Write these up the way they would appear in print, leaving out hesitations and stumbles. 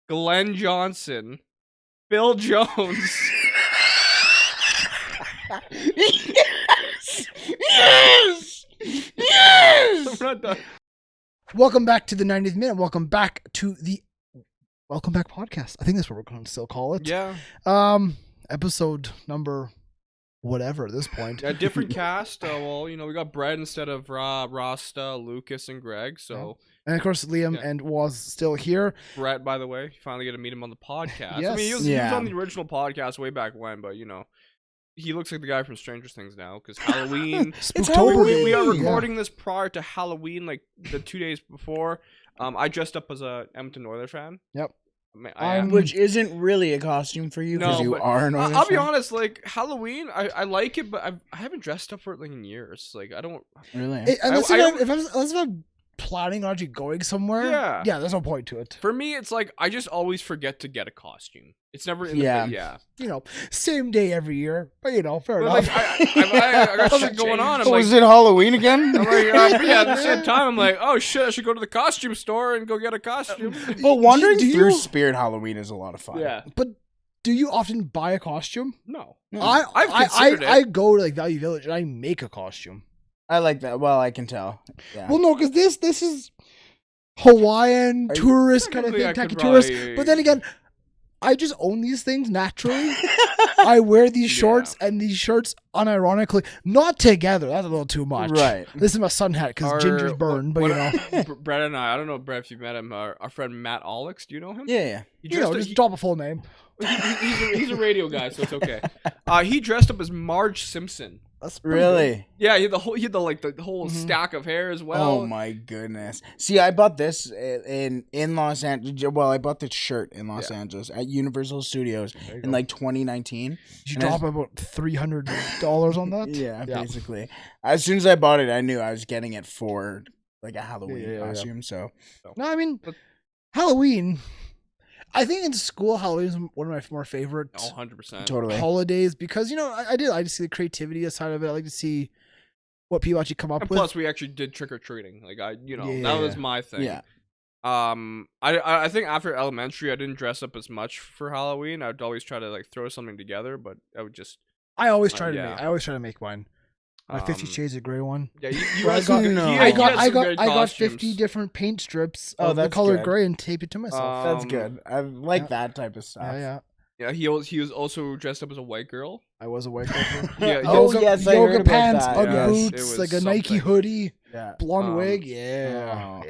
Glenn Johnson, Phil Jones. Yes! We're not done. Welcome back to the 90th minute. Welcome back to the Welcome Back podcast. I think that's what we're going to still call it. Yeah. Episode number whatever at this point. A different cast. Well, we got Brett instead of Rasta, Lucas, and Greg. So. And of course, Liam and was still here. Brett, by the way, you finally get to meet him on the podcast. Yes. I mean, he was on the original podcast way back when, but he looks like the guy from Stranger Things now because Halloween. It's Halloween. We are recording this prior to Halloween, like the 2 days before. I dressed up as a Edmonton Oilers fan. Yep. Which isn't really a costume for you because you are an Oilers I'll be fan. honest, like Halloween, I like it, but I haven't dressed up for it like in years. Like I don't really. Unless if I'm planning on actually going somewhere, yeah, there's no point to it. For me, it's like I just always forget to get a costume. It's never in the same day every year, but fair but enough. Like, I got shit going on. I'm Was it Halloween again? I'm like, at the same time, I'm like, oh shit, I should go to the costume store and go get a costume. Well, wandering through Spirit Halloween is a lot of fun. Yeah, but do you often buy a costume? No. I go to like Value Village and I make a costume. I like that. Well, I can tell. Yeah. Well, no, because this is Hawaiian tourist kind of thing, tacky tourist. But then again, I just own these things naturally. I wear these shorts and these shirts unironically, not together. That's a little too much. Right. This is my sun hat because Ginger's burned, but Brett and I don't know, Brett, if you've met him, our friend Matt Alex, do you know him? Yeah. Just drop a full name. He's a radio guy, so it's okay. He dressed up as Marge Simpson. That's really good. Yeah, he had the whole stack of hair as well. Oh my goodness! See, I bought this in Los Angeles. Well, I bought this shirt in Los Angeles at Universal Studios in like 2019. You drop about $300 on that. Yeah, basically. As soon as I bought it, I knew I was getting it for like a Halloween costume. So no, I mean Halloween. I think in school, Halloween is one of my more favorite 100%. Totally. holidays because, I just see the creativity side of it. I like to see what people actually come up with. Plus, we actually did trick-or-treating. Like, that was my thing. Yeah. I think after elementary, I didn't dress up as much for Halloween. I would always try to, like, throw something together, but I would just... I always try to make mine. My 50 Shades of Grey one. Yeah, I got 50 different paint strips of the color gray and tape it to myself. That's good. I like that type of stuff. Yeah, he was also dressed up as a white girl. I was a white girl. Yoga pants, that. Ugg boots, like a Nike hoodie, blonde wig. I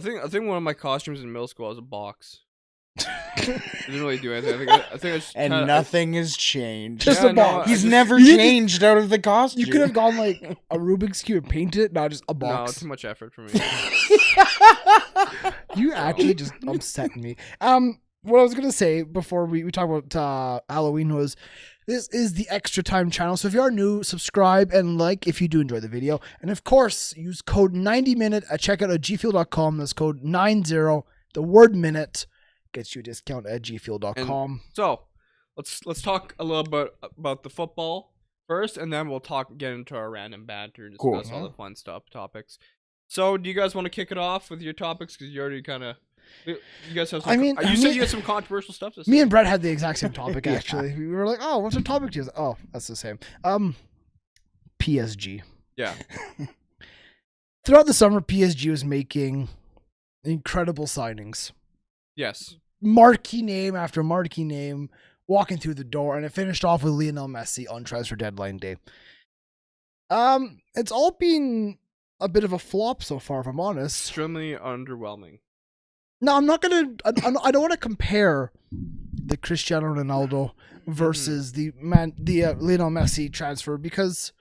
think one of my costumes in middle school was a box. I didn't really do anything. I think I just nothing has changed. Just a box. He's never changed out of the costume. You could have gone like a Rubik's Cube and painted it, not just a box. No, too much effort for me. You actually just upset me. What I was gonna say before we talk about Halloween was this is the Extra Time channel. So if you are new, subscribe and like if you do enjoy the video. And of course, use code 90minute at checkout at gfuel.com. That's code 90, the word minute. Gets you a discount at gfuel.com. So let's talk a little bit about the football first, and then we'll get into our random banter and discuss all the fun topics. So do you guys want to kick it off with your topics? Because you already kind of... You guys have some... you said you had some controversial stuff to say. Me and Brett had the exact same topic, actually. We were like, oh, what's our topic? Oh, that's the same. PSG. Yeah. Throughout the summer, PSG was making incredible signings. Yes. Marquee name after marquee name walking through the door, and it finished off with Lionel Messi on transfer deadline day. It's all been a bit of a flop so far, if I'm honest. Extremely underwhelming. No, I'm not gonna. I don't want to compare the Cristiano Ronaldo versus the Lionel Messi transfer because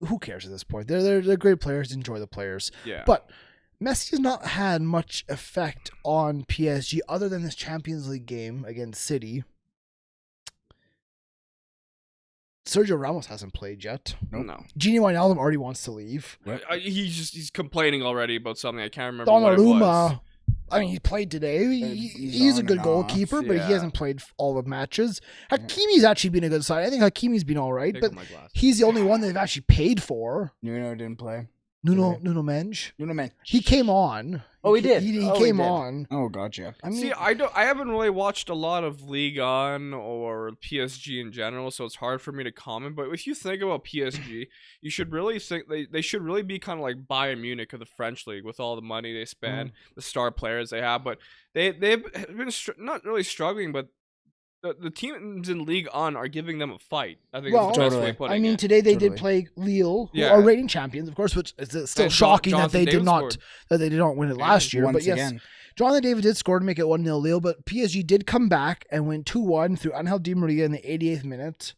who cares at this point? They're great players. Enjoy the players. Yeah. But Messi has not had much effect on PSG other than this Champions League game against City. Sergio Ramos hasn't played yet. No. Gini Wijnaldum already wants to leave. He's complaining already about something. I can't remember what it was. I mean, he played today. He's a good goalkeeper, but he hasn't played all the matches. Hakimi's actually been a good side. I think Hakimi's been all right, but he's the only one they've actually paid for. Nuno didn't play. Nuno Mensch. Nuno Mensch. He came on. Oh, he did. He Oh, came he did. on. Oh, gotcha. I mean, See, I haven't really watched a lot of Ligue 1 or PSG in general, so it's hard for me to comment. But if you think about PSG, you should really think they should really be kind of like Bayern Munich of the French league with all the money they spend, the star players they have. But they've been not really struggling, but the teams in Ligue 1 are giving them a fight. I think that's the best way of putting it. I mean, today they Totally. did play Lille, who Yeah. are reigning champions, of course, which is still And shocking that Jonathan they did Davies not scored. that they did not win it last year. Once But yes, again. Jonathan David did score to make it 1-0 Lille, but PSG did come back and win 2-1 through Angel Di Maria in the 88th minute.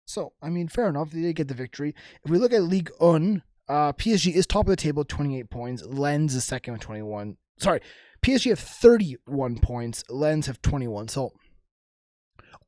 So, I mean, fair enough. They did get the victory. If we look at Ligue 1, PSG is top of the table with 28 points. Lens is second with 21. Sorry, PSG have 31 points. Lens have 21. So,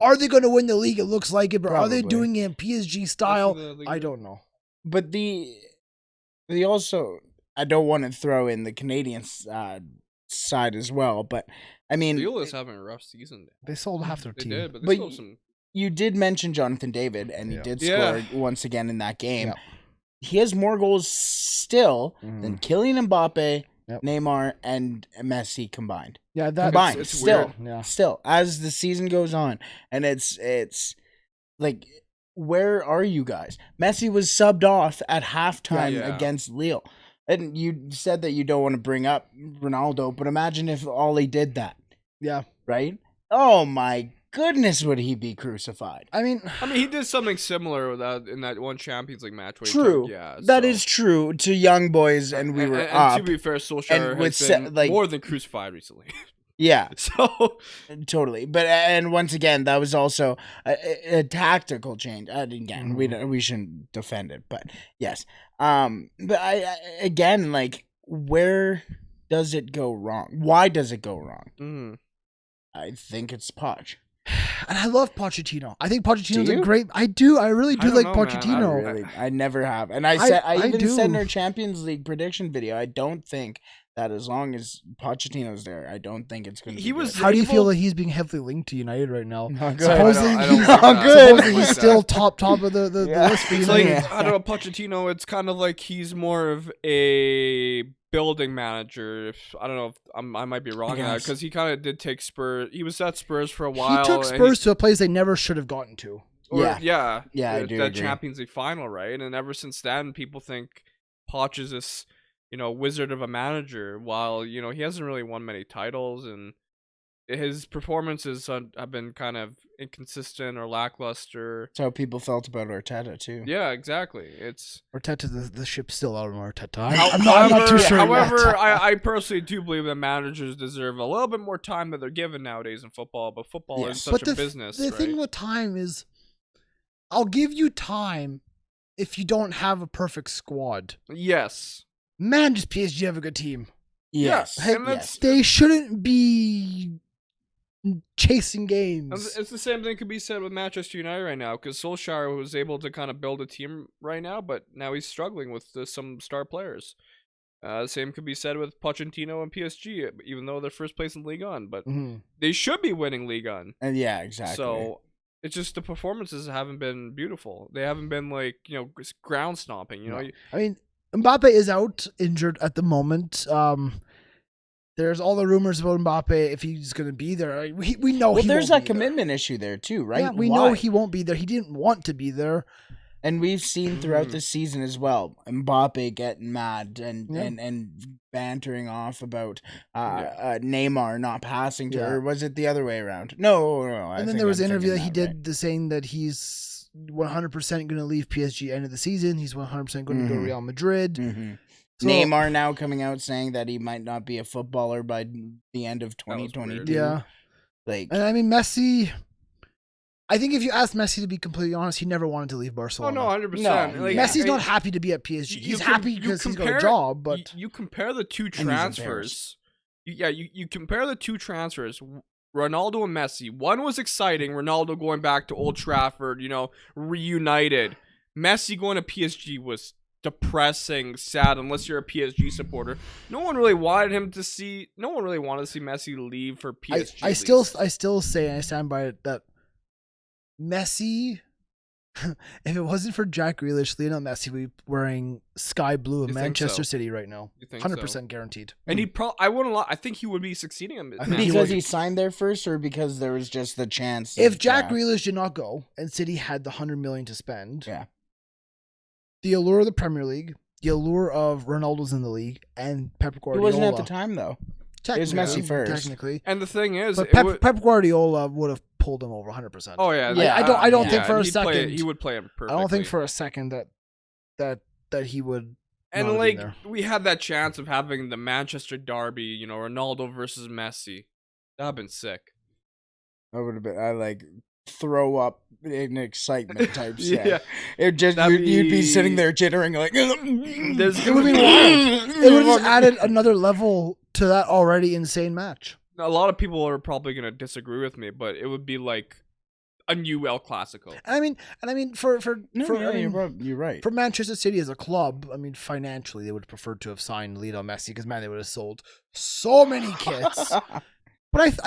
are they going to win the league? It looks like it, but are they Probably. doing it in PSG style? That's the Ligue I 1. don't know. But they also, I don't want to throw in the Canadian side as well, but I mean, Lille is having a rough season. They sold half their They team. did, but they But still have some. you did mention Jonathan David, and he Yeah. did Yeah. score once again in that game. Yeah. He has more goals still than Kylian Mbappe, Yep. Neymar, and Messi combined. Yeah, that Combined, it's still, weird. Yeah. still, as the season goes on, and it's like, where are you guys? Messi was subbed off at halftime Yeah. against Lille, and you said that you don't want to bring up Ronaldo, but imagine if Ollie did that, Yeah. right? Oh my goodness, would he be crucified? I mean, He did something similar with that in that one Champions League match. Where he True, took, yeah, that so. is true to young boys, and we were and up. to be fair, Solskjaer and with has been like- more than crucified recently. Yeah, So totally. But and once again, that was also a tactical change. And again, we shouldn't defend it, but yes. But I again, like, where does it go wrong? Why does it go wrong? I think it's Poch. and I love Pochettino. I think Pochettino's Do a you? great. I do. I really do don't like know, man. Pochettino. Really, I never have, and I I even do. said in our Champions League prediction video, I don't think that as long as Pochettino's there, I don't think it's going to. He was- How do you able- feel that he's being heavily linked to United right now? Not good. Supposedly I don't he's like not that. good. supposedly I don't he's like still that. top of the Yeah. list for It's United. like, I don't know, Pochettino, it's kind of like he's more of a building manager. If I don't know if I might be wrong on that, guess. because he kind of did take Spurs. He was at Spurs for a He while. took and Spurs to a place they never should have gotten to. Yeah, I the do that agree. Champions League final, right? And ever since then, people think Poch is this, wizard of a manager. While he hasn't really won many titles, and his performances have been kind of inconsistent or lackluster. That's how people felt about Arteta too. Yeah, exactly. It's Arteta, the ship's still out of Arteta. I'm not too sure. However, yet. I personally do believe that managers deserve a little bit more time that they're given nowadays in football. But football Yes. is such But a business. The right? thing with time is, I'll give you time if you don't have a perfect squad. Yes. Man, does PSG have a good team? Yes, Yeah, and that's- yes. They shouldn't be chasing And games. it's the same thing could be said with Manchester United right now, because Solskjaer was able to kind of build a team right now, but now he's struggling with some star players. Same could be said with Pochettino and PSG, even though they're first place in Ligue 1, but Mhm. they should be winning Ligue 1. And yeah, exactly. So it's just the performances haven't been beautiful. They haven't been like ground stomping. No. I mean, Mbappe is out injured at the moment. There's all the rumors about Mbappe if he's going to be there. We know. well, he there's won't that be there. commitment issue there too, right? Yeah, we Why? know he won't be there. He didn't want to be there. And we've seen throughout the season as well, Mbappe getting mad and Yeah. and bantering off about Neymar not passing to Yeah. her. Or was it the other way around? No. And then there was an interview that he did saying that he's 100% going to leave PSG end of the season. He's 100% going to go to Real Madrid. Mm-hmm. So- Neymar now coming out saying that he might not be a footballer by the end of 2022. Yeah. Like, And I mean, Messi, I think if you ask Messi to be completely honest, he never wanted to leave Oh Barcelona. no, 100%. No, Like, Messi's I- not happy to be at PSG. you He's com- happy you because he's got a compare- job, but you compare the two he's transfers. You compare the two transfers. Ronaldo and Messi. One was exciting. Ronaldo going back to Old Trafford, reunited. Messi going to PSG was depressing, sad, unless you're a PSG supporter. No one really wanted to see Messi leave for PSG. I at still least. say, and I stand by it, that Messi if it wasn't for Jack Grealish, Lionel Messi would be wearing sky blue in You think Manchester so? City right now. You think 100% so? guaranteed. And I wouldn't lie. I think he would be succeeding him. I think he Because would. he signed there first, or because there was just the chance. If of, Jack Grealish did not go and City had the 100 million to spend, Yeah. the allure of the Premier League, the allure of Ronaldo's in the league, and Pep He Guardiola. wasn't at the time though. It was Messi first. Technically. And the thing is, But Pep Guardiola would have pulled him over 100%. oh yeah, Yeah, I don't yeah. think for a He'd play- second. he would play him perfectly. I don't think for a second that he would. And not have like been there. we had that chance of having the Manchester derby, you know, Ronaldo versus Messi. That'd been sick. That would have been. I like throw up in excitement type. Yeah. It just That'd you'd be be- sitting there jittering like. There's It would be wild. It would have just added another level to that already insane match. A lot of people are probably gonna disagree with me, but it would be like a new El Clasico. And I mean, for You're right. for Manchester City as a club, I mean, financially, they would have preferred to have signed Lionel Messi because man, they would have sold so many kits. But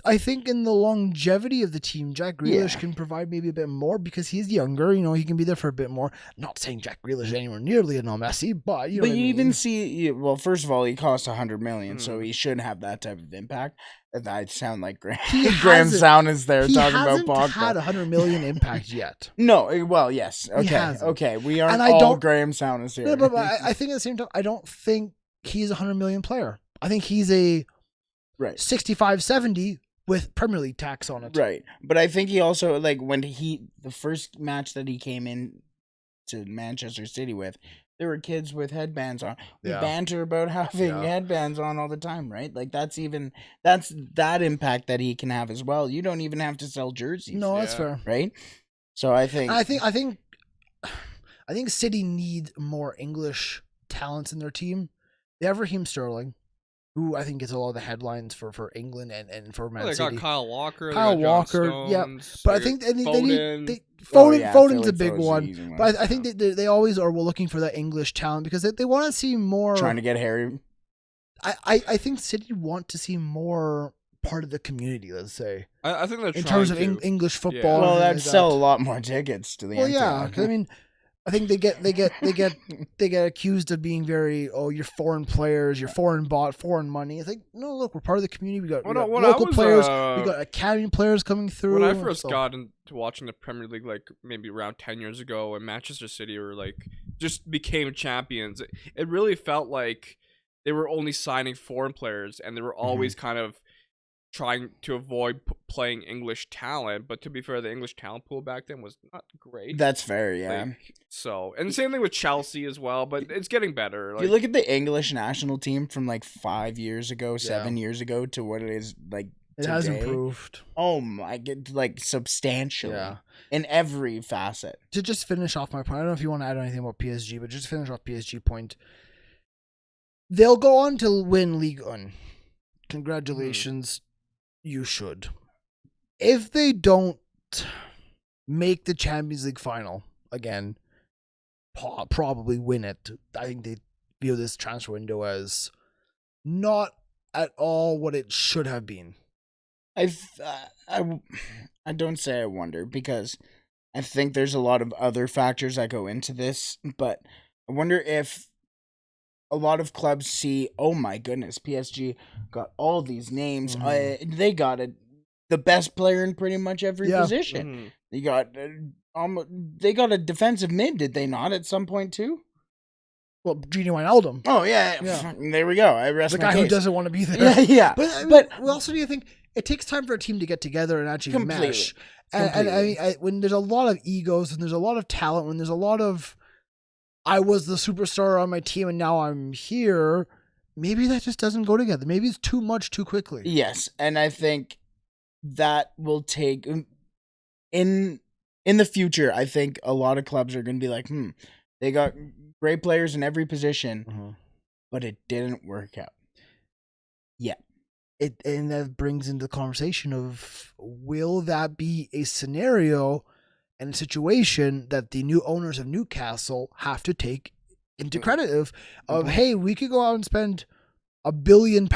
I think in the longevity of the team, Jack Grealish can provide maybe a bit more because he's younger. You know, he can be there for a bit more. Not saying Jack Grealish is anywhere near Lionel Messi, but you know. But what you I even mean. see, well, first of all, he cost 100 million, so he should have that type of impact. I sound like Graham hasn't- Sound is there he talking about hasn't Pogba. had 100 million impact yet. No, well, yes, He okay, hasn't. okay. We aren't And I all don't- Graham Sound is here. No, but I think at the same time, I don't think he's a 100 million player. I think he's a right. 65, 70 with Premier League tax on it. Right. But I think he also, like, when the first match that he came in to Manchester City with, there were kids with headbands on. We Yeah. banter about having Yeah. headbands on all the time, right? Like, that's that impact that he can have as well. You don't even have to sell jerseys. No, that's Yeah. fair. Right? So I think. I think City need more English talents in their team. They have Raheem Sterling, who I think gets a lot of the headlines for England and for Man Well, they City. got Kyle Walker. Kyle they got John Walker, yeah. Stones, But I they think got they Foden. need Oh, yeah, Foden's a Philly big Foden's one. an easy one. But I think they always are looking for that English talent because they want to see more. Trying to get Harry. I think City want to see more part of the community. Let's say I think they're in trying terms of to. English Yeah. football. Well, and that'd like sell a that. lot more tickets to the Well, yeah, Anfield. 'cause I mean, I think they get accused of being very you're foreign players, you're foreign bought, foreign money. It's like no, look, we're part of the community. We got When I local was, players, we got academy players coming through. When I first so- got into watching the Premier League, like maybe around 10 years ago, and Manchester City were like just became champions, it really felt like they were only signing foreign players, and they were always kind of trying to avoid playing English talent. But to be fair, the English talent pool back then was not great. That's fair, yeah. Like, so, and the same thing with Chelsea as well, but it's getting better. Like, You look at the English national team from like 5 years ago, 7 years ago to what it is like It has today. improved. Oh my god, like substantially. Yeah. In every facet. To just finish off my point, I don't know if you want to add anything about PSG, but just to finish off PSG point. They'll go on to win Ligue 1. Congratulations. You should. If they don't make the Champions League final again, probably win it, I think they view this transfer window as not at all what it should have been. I don't say I wonder because I think there's a lot of other factors that go into this, but I wonder if a lot of clubs see, oh my goodness, PSG got all these names. They got the best player in pretty much every position. They got they got a defensive mid, did they not, at some point too? Well, Gini Wijnaldum. Oh yeah. There we go. I rest The my guy who case. doesn't want to be there. Yeah. But I mean, But we also need to think it takes time for a team to get together and actually Completely. mesh. And I mean, when there's a lot of egos and there's a lot of talent, when there's a lot of I was the superstar on my team and now I'm here, maybe that just doesn't go together. Maybe it's too much too quickly. Yes, and I think that will take in the future. I think a lot of clubs are going to be like, they got great players in every position, but it didn't work out. Yeah. And that brings into the conversation of will that be a scenario and a situation that the new owners of Newcastle have to take into credit of hey, we could go out and spend £1 billion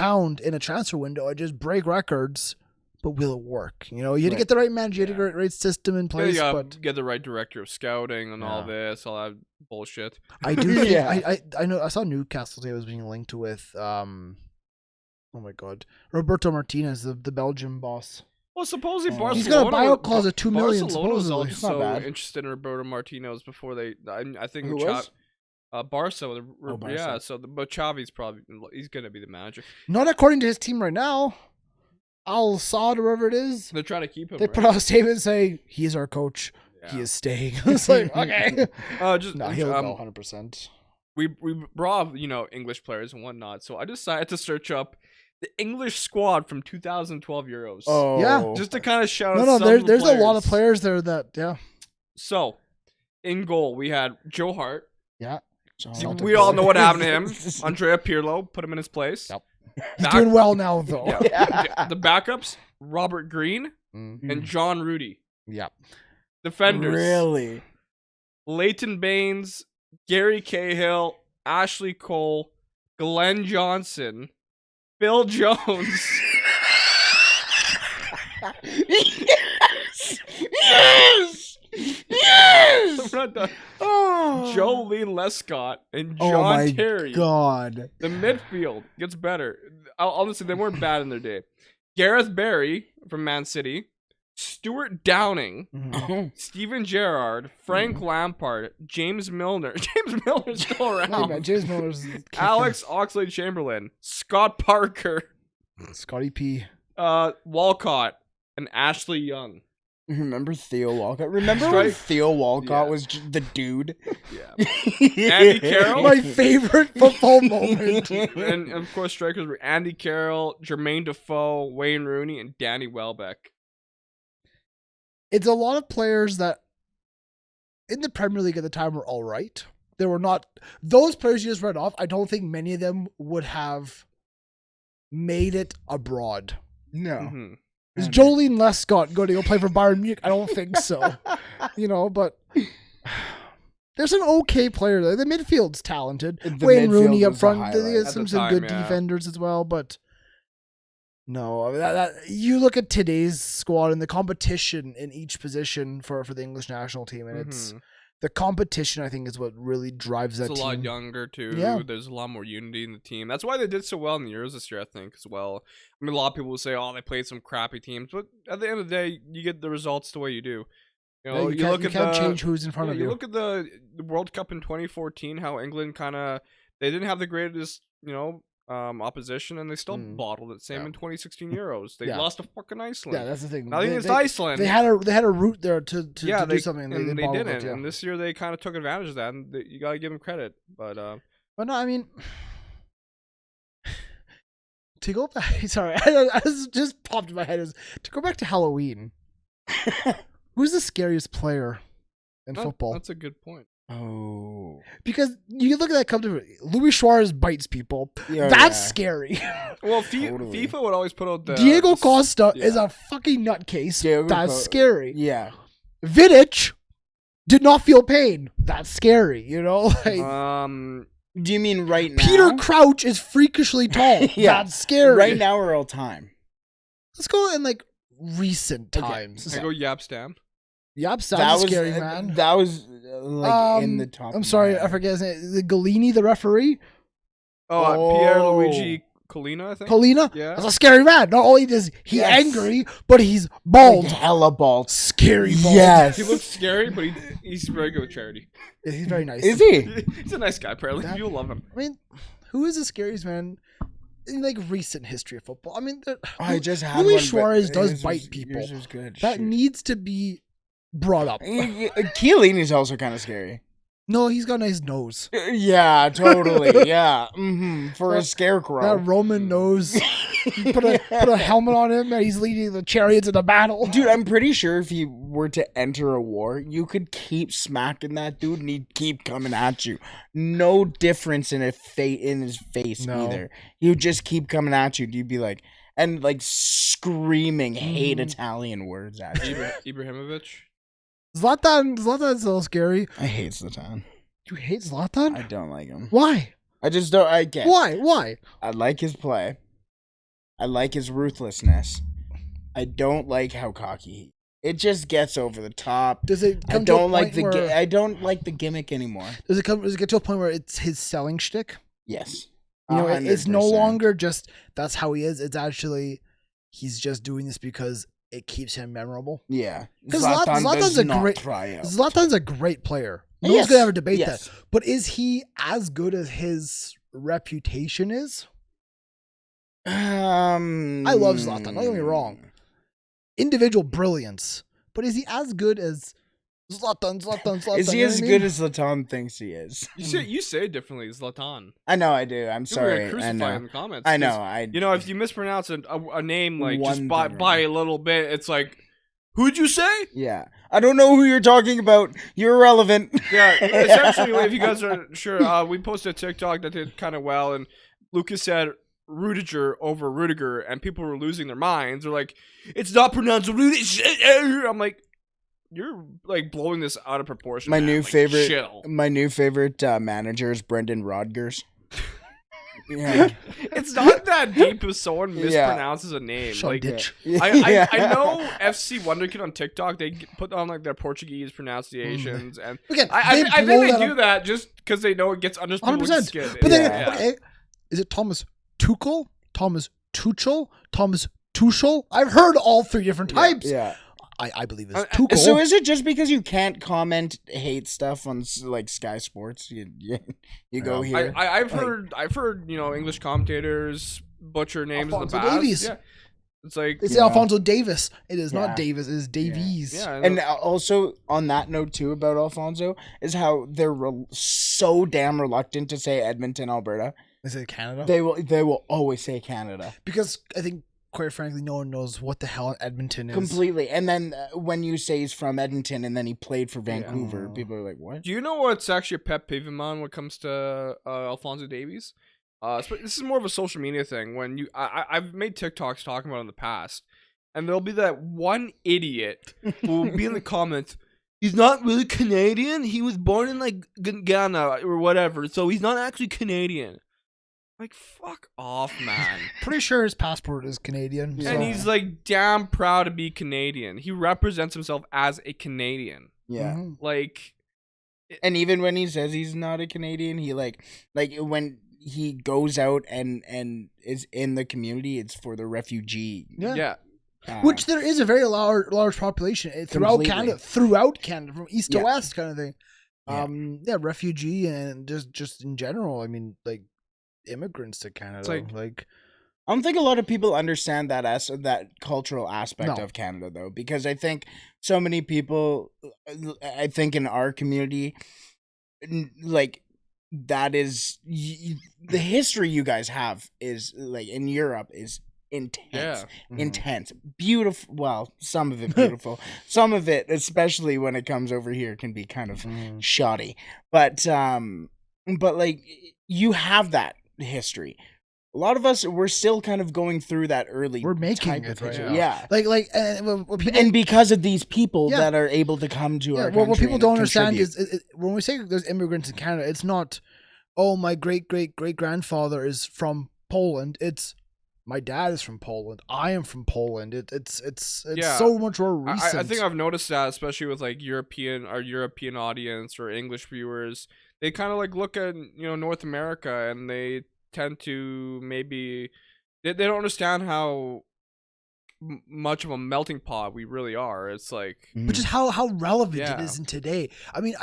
in a transfer window and just break records, but will it work? You know, you had to get the right manager, you had to get the right system in place. Yeah, but get the right director of scouting and all that bullshit. I do think I know I saw Newcastle today was being linked with oh my god, Roberto Martinez, the Belgian boss. Well, supposedly Barcelona. He's got a buyout clause of $2 million. Barcelona was Supposedly, also interested in Roberto Martinez before they. I think Who was? Barca. Barca. Yeah, but Xavi's he's gonna be the manager. not according to his team right now. Al Saad or whatever it is. They're trying to keep him. They put out a statement saying he's our coach. Yeah. He is staying. It's like okay. He'll go 100%. We brought up, English players and whatnot, so I decided to search up the English squad from 2012 Euros. Oh, yeah, just to kind of shout out. No, some of the there's a lot of players there that So, in goal we had Joe Hart. Yeah, we all know what happened to him. Andrea Pirlo put him in his place. Yep. He's doing well now though. Yeah. The backups: Robert Green and John Rudy. Yeah. Defenders: really, Leighton Baines, Gary Cahill, Ashley Cole, Glenn Johnson, Phil Jones. yes. Jolene Lescott and John Terry. God, the midfield gets better. Honestly, they weren't bad in their day. Gareth Barry from Man City, Stuart Downing, Steven Gerrard, Frank Lampard, James Milner. James Milner's still around. James Milner's Alex Oxlade-Chamberlain, Scott Parker, Scotty P, Walcott, and Ashley Young. Remember Theo Walcott? Remember when Theo Walcott was the dude? Yeah. Andy Carroll. My favorite football moment. And of course, strikers were Andy Carroll, Jermaine Defoe, Wayne Rooney, and Danny Welbeck. It's a lot of players that in the Premier League at the time were all right. They were not those players you just read off. I don't think many of them would have made it abroad. No. Mm-hmm. Is Jolene Lescott going to go play for Bayern Munich? I don't think so. But there's some okay player there. The midfield's talented. Wayne Rooney up front. There's some good defenders as well, but no. You look at today's squad and the competition in each position for the English national team, and it's the competition, I think, is what really drives that team. It's a lot younger, too. Yeah. There's a lot more unity in the team. That's why they did so well in the Euros this year, I think, as well. I mean, a lot of people will say, they played some crappy teams. But at the end of the day, you get the results the way you do. You can't change who's in front of you. You look at the World Cup in 2014, how England they didn't have the greatest, opposition, and they still bottled it. Same in 2016 Euros. They lost to fucking Iceland. Yeah, that's the thing. Nothing against Iceland. They had a route there to do something. And they didn't. And this year they kind of took advantage of that, and you gotta give them credit. But no, I mean, to go back. Sorry, I just popped in my head is to go back to Halloween. Who's the scariest player in football? That's a good point. Oh, because you look at that company. Luis Suarez bites people. That's scary. Well, FIFA would always put out the Diego Costa is a fucking nutcase. That's scary. Yeah, Vidic did not feel pain. That's scary. Do you mean right now? Peter Crouch is freakishly tall. That's scary. Right now or all time? Let's go in recent times. I go Yap Stam. Yep, sounds scary, man. That was in the top. I'm sorry, I forget his name. The Galini, the referee. Pierluigi Collina, I think. Collina? Yeah. That's a scary man. Not only does he's angry, but he's bald. Hella bald. Scary bald. Yes. He looks scary, but he's very good with charity. Yeah, he's very nice. Is he? He's a nice guy, apparently. You'll love him. I mean, who is the scariest man in recent history of football? I mean, I just had Luis Suarez does bite people. Yours was good. That needs to be brought up. Chiellini's also kind of scary. No, he's got a nice nose. Yeah, totally. Yeah, for a scarecrow. That Roman nose. You put a helmet on him, and he's leading the chariots in a battle. Dude, I'm pretty sure if he were to enter a war, you could keep smacking that dude, and he'd keep coming at you. No difference in his face either. He would just keep coming at you. You'd be screaming hate Italian words at you. Ibrahimovic. Zlatan's a little scary. I hate Zlatan. You hate Zlatan? I don't like him. Why? I just don't. I get. Why? I like his play. I like his ruthlessness. I don't like how cocky it just gets over the top. Does it come I don't to a like point the where, I don't like the gimmick anymore. Does it get to a point where it's his selling shtick? Yes. You know, it's no 100%. longer just that's how he is. It's actually he's just doing this because it keeps him memorable. Yeah. Because Zlatan Zlatan's does a not great try out. Zlatan's a great player. No one's gonna ever debate that. But is he as good as his reputation is? I love Zlatan. Don't get me wrong. Individual brilliance, but is he as good as Zlatan? Is he as good as Zlatan thinks he is? You say it differently, Zlatan. I know I do. I'm sorry. Crucify in the comments. I know. You know, if you mispronounce a name like One just by a little bit, it's like, who'd you say? Yeah, I don't know who you're talking about. You're irrelevant. Yeah, essentially, if you guys are sure, we posted a TikTok that did kind of well, and Lucas said Rudiger over Rudiger, and people were losing their minds. They're like, it's not pronounced Rudiger. I'm like, you're like blowing this out of proportion. My man. new like, favorite, chill. my new favorite manager is Brendan Rodgers. Yeah, It's not that deep if someone mispronounces a name. Sean Like, Ditch. I know FC Wonderkid on TikTok, they put on like their Portuguese pronunciations, and Again, I think they do that just because they know it gets under people's 100%. skin. But then, Yeah. okay, is it Thomas Tuchel, Thomas Tuchel, Thomas Tuchel? I've heard all three different types. yeah. I believe it's Tuchel. So is it just because you can't comment hate stuff on like Sky Sports? You go here. I've heard English commentators butcher names Alphonso in the past. Davies. Yeah. It's like It's Alphonso Davis. It is not Yeah. Davis. It is Davies. yeah, And also on that note too about Alphonso is how they're so damn reluctant to say Edmonton, Alberta. Is it Canada? They will always say Canada. Because I think, quite frankly, no one knows what the hell Edmonton is. Completely. And then when you say he's from Edmonton and then he played for Vancouver, people are like, what? Do you know what's actually a pet peeve of mine when it comes to Alphonso Davies? This is more of a social media thing. When I've made TikToks talking about it in the past, and there'll be that one idiot who will be in the comments. He's not really Canadian. He was born in like Ghana or whatever, so he's not actually Canadian. Like, fuck off, man. Pretty sure his passport is Canadian. Yeah. And he's like damn proud to be Canadian. He represents himself as a Canadian. Yeah. Mhm. Like, And even when he says he's not a Canadian, he like when he goes out and is in the community, it's for the refugee. yeah. Which there is a very large population throughout Canada, from east to west, kind of thing. Refugee and just in general. I mean, like immigrants to Canada. Like I don't think a lot of people understand that that cultural aspect No. of Canada, though, because I think so many people, I think in our community, like that is the history you guys have is like in Europe is intense, intense, beautiful. Well, some of it beautiful, some of it, especially when it comes over here, can be kind of shoddy. But like you have that history. A lot of us, we're still kind of going through that early. We're making type it of right history. now. Yeah. Like when people, And because of these people that are able to come to our country, what people and don't understand contribute. is when we say there's immigrants in Canada, it's not, oh, my great grandfather is from Poland. It's my dad is from Poland. I am from Poland. It's so much more recent. I think I've noticed that, especially with like European audience or English viewers. They kind of like look at North America and they tend to maybe they don't understand how much of a melting pot we really are. It's like, which is how relevant it is in today. I mean,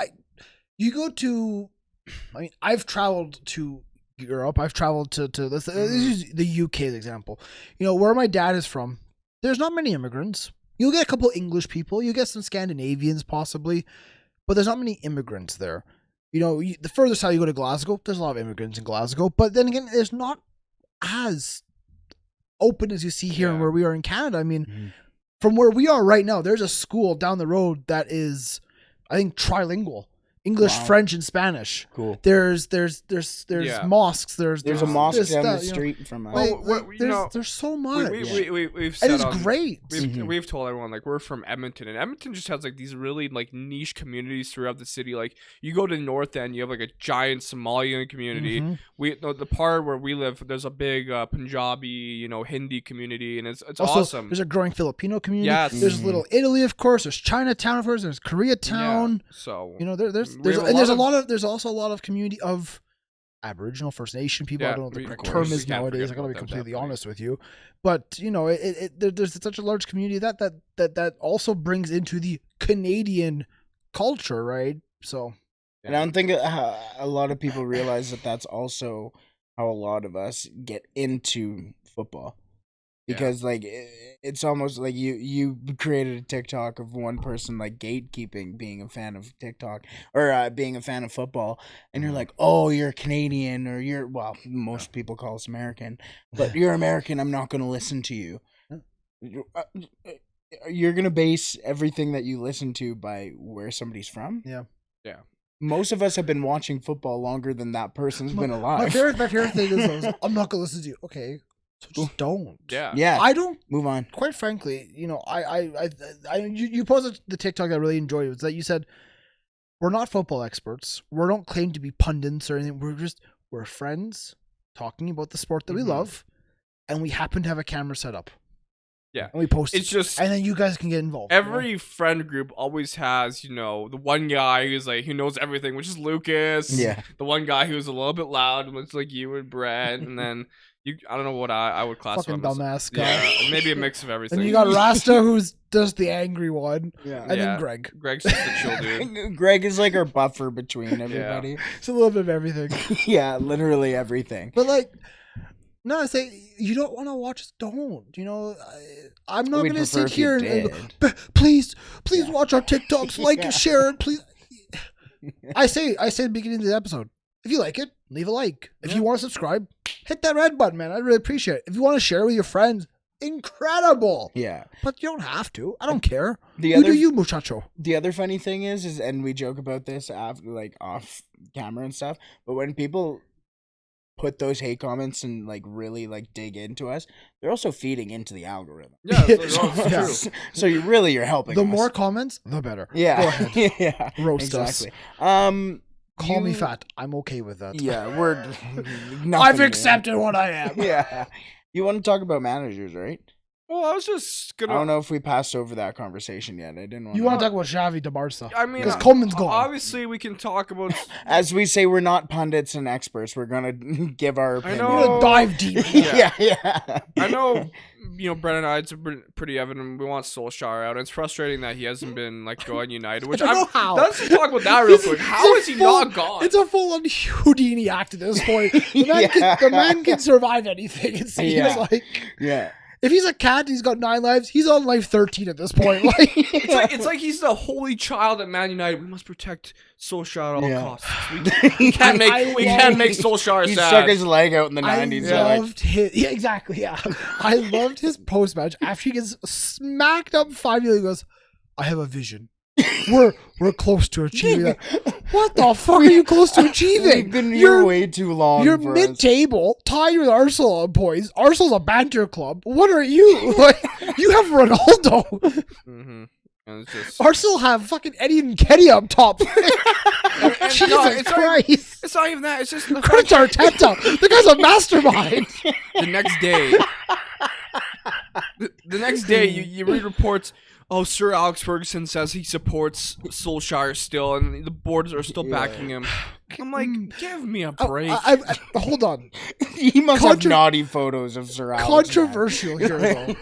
I've traveled to Europe. I've traveled to let's use the UK as an example. Where my dad is from, there's not many immigrants. You'll get a couple English people. You get some Scandinavians possibly, but there's not many immigrants there. The further south you go to Glasgow, there's a lot of immigrants in Glasgow. But then again, it's not as open as you see here and where we are in Canada. I mean, from where we are right now, there's a school down the road that is, I think, trilingual. English, Wow. French, and Spanish. Cool. There's Yeah. mosques. There's a mosque this, down that, the you know. street from us. Like, Well, you know, there's so much. We've said and it's great. We've told everyone like we're from Edmonton, and Edmonton just has like these really like niche communities throughout the city. Like you go to the north end, you have like a giant Somalian community. The part where we live, there's a big Punjabi, Hindi community, and it's Also, awesome. there's a growing Filipino community. Yes. There's Little Italy, of course. There's Chinatown, of course. There's Koreatown. Yeah, so There's also a lot of community of Aboriginal, First Nation people. Yeah, I don't know what the of correct course. term is We can't nowadays. forget I gotta be about them, completely definitely. honest with you, but there's such a large community that also brings into the Canadian culture, right? So, And I don't think a lot of people realize that that's also how a lot of us get into football. Because like it's almost like you created a TikTok of one person like gatekeeping being a fan of TikTok or being a fan of football, and you're like, oh, you're Canadian, or most people call us American, but you're American. I'm not going to listen to you. You're going to base everything that you listen to by where somebody's from. yeah. Most of us have been watching football longer than that person's been alive. My favorite thing is I'm not gonna listen to you. Okay, so just don't. Yeah. Yeah. I don't. Move on. Quite frankly, you posted the TikTok that I really enjoyed. Was that you said we're not football experts. We don't claim to be pundits or anything. We're friends talking about the sport that we love, and we happen to have a camera set up. Yeah. And we post It's it. just And then you guys can get involved. every friend group always has, the one guy who's like who knows everything, which is Lucas. Yeah. The one guy who's a little bit loud, looks like you and Brett, and then I don't know what I would classify Fucking him as. dumbass guy. Yeah, maybe a mix of everything. And you got Rasta, who's just the angry one. Yeah. And then Greg. Greg's just a chill dude. Greg is like our buffer between everybody. It's a little bit of everything. Yeah, literally everything. But like, no, I say you don't want to watch us. Don't. I'm not We'd going to prefer sit if you here and did. please watch our TikToks, like and share it, please. I say at the beginning of the episode, if you like it, leave a like. If you want to subscribe, hit that red button, man. I really appreciate it. If you want to share with your friends, incredible. Yeah. But you don't have to. I don't care. The You other do you, muchacho. the other funny thing is and we joke about this after like off camera and stuff, but when people put those hate comments and like really like dig into us, they're also feeding into the algorithm. Yeah, Yeah. So you're helping The us. more comments, the better. Yeah. Go ahead. Yeah. Roast us. Exactly. Call me fat. I'm okay with that. Yeah, we're I've nothing, accepted what I am. man. Yeah. You want to talk about managers, right? Well, I was just I gonna. don't know if we passed over that conversation yet. I didn't want You want to talk about Xavi to Barca? I mean, because Coleman's gone. Obviously, we can talk about. As we say, we're not pundits and experts. We're gonna give our opinion. We're gonna dive deep. Yeah. I know, Brett and I, it's pretty evident we want Solskjaer out. And it's frustrating that he hasn't been like going United. Which I don't know how. Let's just talk about that real quick. How is he not gone? It's a full-on Houdini act at this point. The man can survive anything. It seems like. Yeah. If he's a cat, he's got 9 lives. He's on life 13 at this point. Like, it's like he's the holy child at Man United. We must protect Solskjaer at all Yeah. costs. We can't make Solskjaer He sad. stuck his leg out in the I 90s. loved his. Yeah, exactly. Yeah, I loved his post match after he gets smacked up 5-0. He goes, "I have a vision. We're close to achieving that." What the fuck are you close to achieving? We've been here way too long. You're for us. mid-table, tied with Arsenal on points. Arsenal's a banter club. What are you? Like, you have Ronaldo. Mm-hmm. And it's just. Arsenal have fucking Eddie and Kenny up top. And Jesus it's Christ. It's not even that. It's just the Credit to Arteta. The guy's a mastermind. the next day. The next day, you read reports. Oh, Sir Alex Ferguson says he supports Solskjaer still, and the boards are still backing him. I'm like, give me a break. Hold on. He must have naughty photos of Sir Alex. Controversial here, though.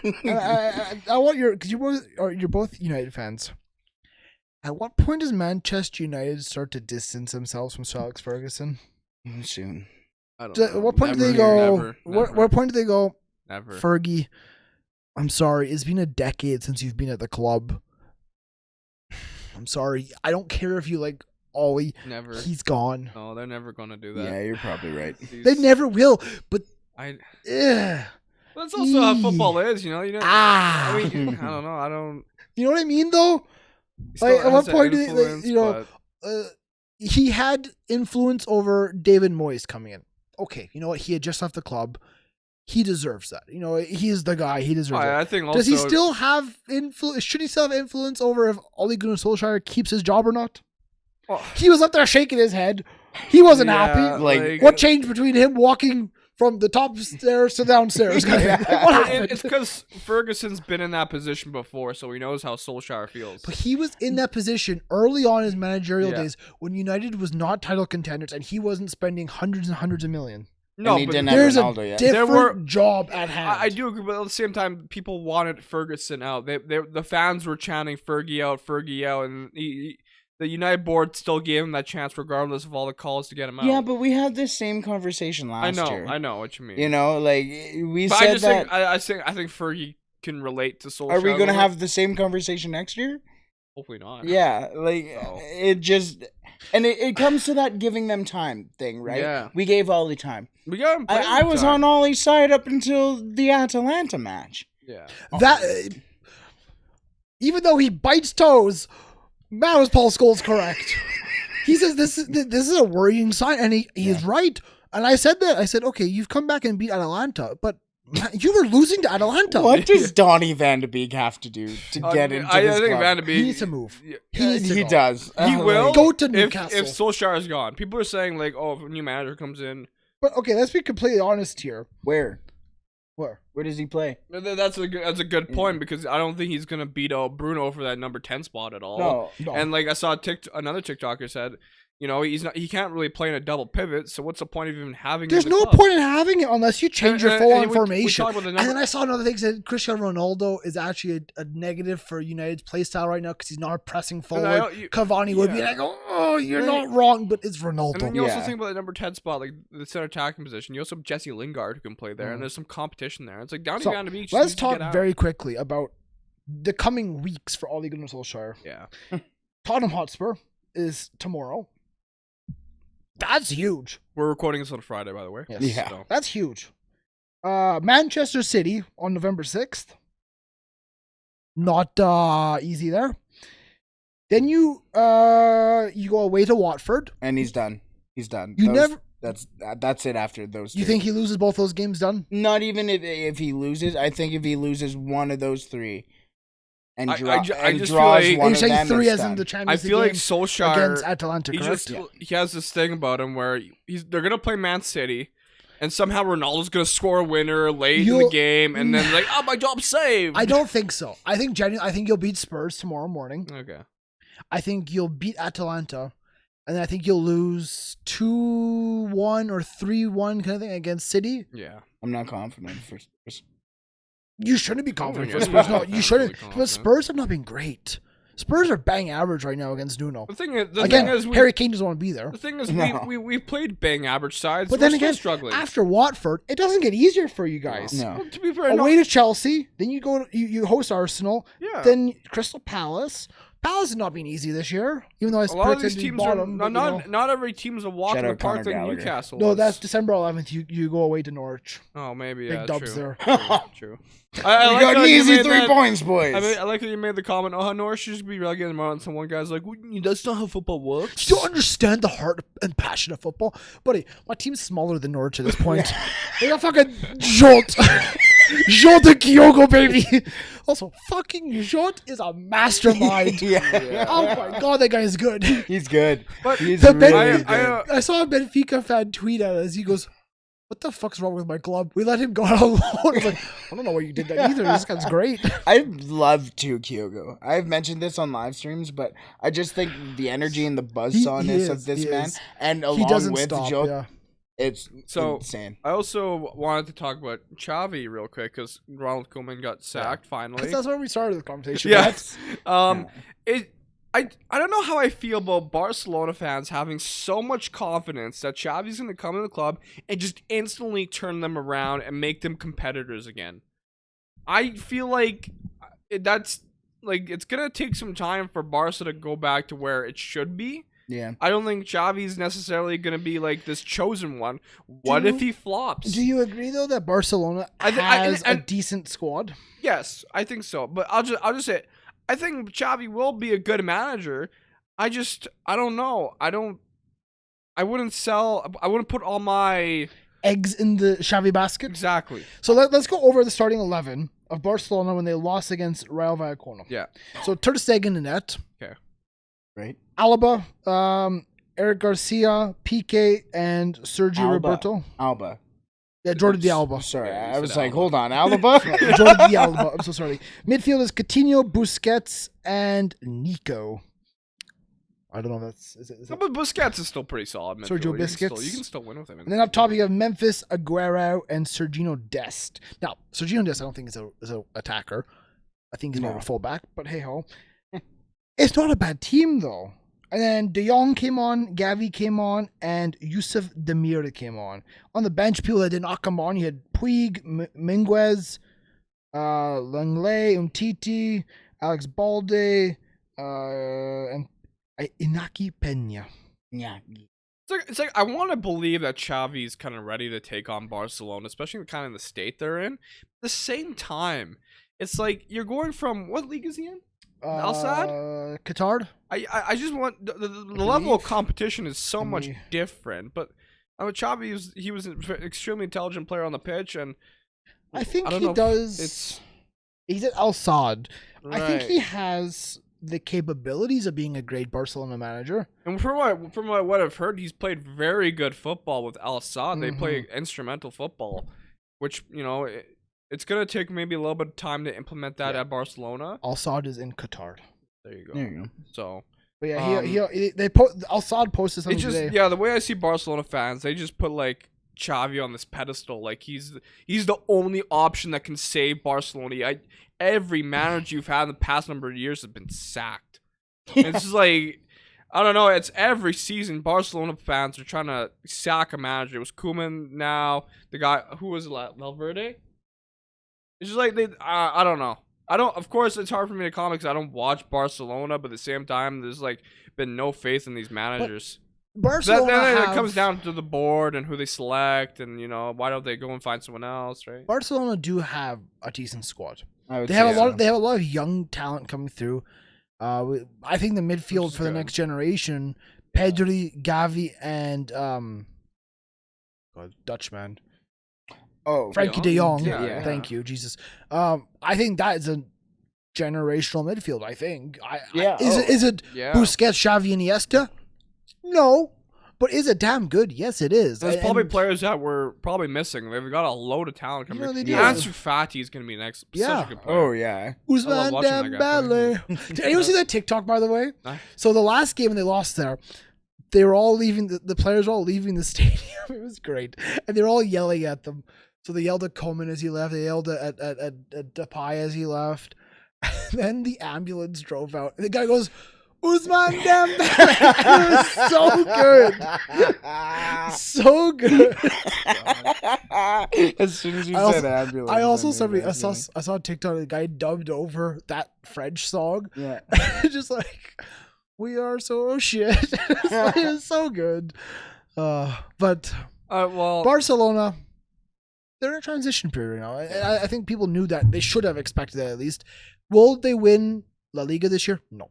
I want because you're both United fans. At what point does Manchester United start to distance themselves from Sir Alex Ferguson? Soon. I don't know. At what point do Never, they go? never, What point do they go? Never. Fergie, I'm sorry. It's been a decade since you've been at the club. I'm sorry. I don't care if you like Ollie. Never. He's gone. No, they're never gonna do that. Yeah, you're probably right. They never will. But Well, yeah. that's also how football is, you know. You know. Ah. I mean, I don't know. I don't. You know what I mean, though? Still Like, at what has that point do they, influence, you know? but- he had influence over David Moyes coming in. Okay, you know what? He had just left the club. He deserves that. You know, he is the guy. He deserves it. I think also, does he still have influence? Should he still have influence over if Ole Gunnar Solskjaer keeps his job or not? Oh. He was up there shaking his head. He wasn't happy. Like, what changed between him walking from the top stairs to downstairs? What happened? It's because Ferguson's been in that position before, so he knows how Solskjaer feels. But he was in that position early on in his managerial days when United was not title contenders and he wasn't spending hundreds and hundreds of millions. No, but there's a different job at hand. I do agree, but at the same time, people wanted Ferguson out. The fans were chanting Fergie out, and the United board still gave him that chance regardless of all the calls to get him out. Yeah, but we had this same conversation last year. I know what you mean. You know, like we but said that. I think Fergie can relate to Solskjaer. Are we going to have the same conversation next year? Hopefully not. Yeah, like it just, and it comes to that giving them time thing, right? Yeah. We gave Ollie time. We got him. I was on Ollie's side up until the Atalanta match. Yeah. That even though he bites toes, man, was Paul Scholes correct? He says this is a worrying sign, and he is right. And I said that. I said, okay, you've come back and beat Atalanta, but you were losing to Atalanta. What does Donny Van de Beek have to do to get into this I think club? Van de Beek, he needs to move. He does. He will go to Newcastle if Solskjaer is gone. People are saying like, oh, if a new manager comes in. But okay, let's be completely honest here. Where does he play? That's a good point because I don't think he's gonna beat out Bruno for that number 10 spot at all. No. And like I saw another TikToker said, you know, he can't really play in a double pivot. So what's the point of even having? There's no point in having it unless you change your full-on formation. And then I saw another thing that Cristiano Ronaldo is actually a negative for United's play style right now because he's not pressing forward. Cavani would be like, oh, you're not wrong, but it's Ronaldo. And then you also think about the number 10 spot, like the center attacking position. You also have Jesse Lingard who can play there, and there's some competition there. It's like Donny Van de Beek. Let's talk very quickly about the coming weeks for Ole Gunnar Solskjaer. Yeah. Tottenham Hotspur is tomorrow. That's huge. We're recording this on Friday, by the way. Yes. Yeah. So. That's huge. Manchester City on November 6th. Not easy there. Then you go away to Watford. And he's done. That's it after those two. You think he loses both those games done? Not even if he loses. I think if he loses one of those three and draws like, one of them, three as in the Champions League I feel like Solskjaer against Atalanta, he has this thing about him where they're gonna play Man City, and somehow Ronaldo's gonna score a winner late in the game, and then like, oh, my job's saved. I don't think so. I think you'll beat Spurs tomorrow morning. Okay. I think you'll beat Atalanta, and then I think you'll lose 2-1 or 3-1 kind of thing against City. Yeah, I'm not confident for Spurs. You shouldn't be confident for Spurs. No, you shouldn't. But Spurs have not been great. Spurs are bang average right now against Nuno. The thing is, Harry Kane doesn't want to be there. The thing is, we played bang average sides, but then again, struggling. After Watford, it doesn't get easier for you guys. No. Well, to be fair, away to Chelsea, then you go, you host Arsenal, then Crystal Palace. Palace has not been easy this year, even though a lot of these teams bottom, are not every team's a walk in the park like Newcastle. No, that's December 11th. You go away to Norwich. Oh, maybe big dubs true. there. True. I like got an easy 3 points, boys. I like that you made the comment. Oh, Norwich should be relegated tomorrow, and some one guy's like, "That's not how football works." You don't understand the heart and passion of football, buddy. My team's smaller than Norwich at this point. They got fucking Jot. Jot de Kyogo, baby. Also, fucking Jot is a mastermind. Yeah. Oh my god, that guy is good. He's good. But he's really good. I saw a Benfica fan tweet at us. He goes, "What the fuck's wrong with my club? We let him go out alone." I was like, I don't know why you did that either. This guy's great. I love Kyogo. I've mentioned this on live streams, but I just think the energy and the buzzsawiness of this man, and along with Jot, it's insane. I also wanted to talk about Xavi real quick because Ronald Koeman got sacked finally. That's where we started the conversation. Yes. I don't know how I feel about Barcelona fans having so much confidence that Xavi's going to come in the club and just instantly turn them around and make them competitors again. I feel like it's going to take some time for Barca to go back to where it should be. Yeah. I don't think Xavi's necessarily going to be like this chosen one. What if he flops? Do you agree though that Barcelona has a decent squad? Yes, I think so. But I'll just say I think Xavi will be a good manager. I don't know. I don't I wouldn't sell. I wouldn't put all my eggs in the Xavi basket. Exactly. So let's go over the starting 11 of Barcelona when they lost against Rayo Vallecano. Yeah. So Ter Stegen in net. Okay. Right. Alaba, Eric Garcia, Piqué, and Sergio Roberto. Alba. Yeah, Jordi Alba. Sorry, Yeah, I was like, Alba. hold on, Alaba. Jordi Alba. I'm so sorry. Midfield is Coutinho, Busquets, and Nico. I don't know if that's... Is it? But Busquets is still pretty solid. Sergio Busquets. Busquets. You can still win with him. And then up top, you have Memphis, Aguero, and Sergino Dest. Now, Sergino Dest, I don't think is a attacker. I think he's more of a fullback, but hey-ho. It's not a bad team, though. And then De Jong came on, Gavi came on, and Yusuf Demir came on. On the bench, people that did not come on, you had Puig, Minguez, Langley, Umtiti, Alex Balde, and Inaki Peña. Yeah. It's like I want to believe that Xavi's kind of ready to take on Barcelona, especially kind of the state they're in. At the same time, it's like you're going from what league is he in? Al Sadd? Qatar? I just want the level of competition is so much different. But Xavi he was an extremely intelligent player on the pitch, and I think I don't he know does. He's at Al Sadd. Right. I think he has the capabilities of being a great Barcelona manager. And from what I've heard, he's played very good football with Al Sadd. They play instrumental football, which it's gonna take maybe a little bit of time to implement that at Barcelona. Al Sadd is in Qatar. There you go. So, but yeah, Al Sadd posted something today. Yeah, the way I see Barcelona fans, they just put like Xavi on this pedestal, like he's the only option that can save Barcelona. Every manager you've had in the past number of years has been sacked. It's just like, I don't know. It's every season Barcelona fans are trying to sack a manager. It was Koeman now. The guy who was Valverde. It's just like I don't know. Of course, it's hard for me to comment because I don't watch Barcelona, but at the same time, there's like been no faith in these managers. Barcelona it comes down to the board and who they select, and why don't they go and find someone else, right? Barcelona do have a decent squad. They have a lot of young talent coming through. I think the midfield for the next generation, Pedri, Gavi, and Dutchman. Oh, Frankie De Jong. Yeah. Thank you, Jesus. I think that is a generational midfield. I think. Is it Busquets, Xavi, and Iniesta? No, but is it damn good? Yes, it is. There's probably players that we're probably missing. They've got a load of talent coming. They do. Ansu Fati is going to be next. Such a good player. Oh yeah. Usman Dembele. Did anyone see that TikTok, by the way? So the last game when they lost there, they were all leaving. The players were all leaving the stadium. It was great, and they were all yelling at them. So they yelled at Koeman as he left. They yelled at Depay as he left. And then the ambulance drove out. And the guy goes, Usman Dembele. It was so good. So good. As soon as you said ambulance. I saw a TikTok, the guy dubbed over that French song. Yeah. Just like, we are so shit. It was so good. But Barcelona, they're in a transition period now. I think people knew that. They should have expected that at least. Will they win La Liga this year? No.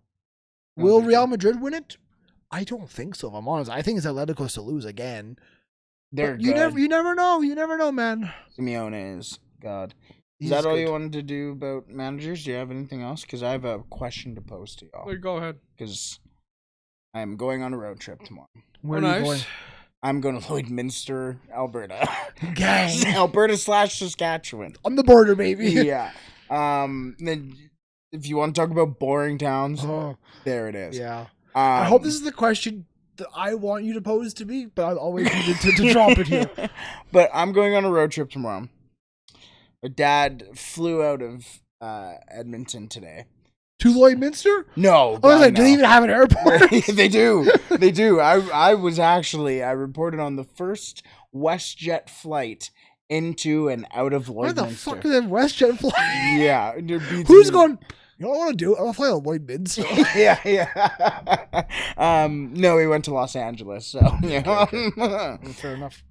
Will Real Madrid win it? I don't think so, if I'm honest. I think it's Atletico's to lose again. They're you never know. You never know, man. Simeone is God. Is that all you wanted to do about managers? Do you have anything else? Because I have a question to pose to y'all. Go ahead. Because I'm going on a road trip tomorrow. Where are you going? I'm going to Lloydminster, Alberta. Gang. Alberta/Saskatchewan. On the border, baby. Yeah. Then if you want to talk about boring towns, there it is. Yeah. I hope this is the question that I want you to pose to me, but I'll always need to drop it here. But I'm going on a road trip tomorrow. My dad flew out of Edmonton today. To Lloydminster? No. I was like, do they even have an airport? They do. They do. I reported on the first WestJet flight into and out of Lloydminster. Where the fuck is that WestJet flight? Yeah. Who's going, you know what I want to do? I want to fly to Lloydminster. Yeah. No, we went to Los Angeles, so, Okay. Fair enough.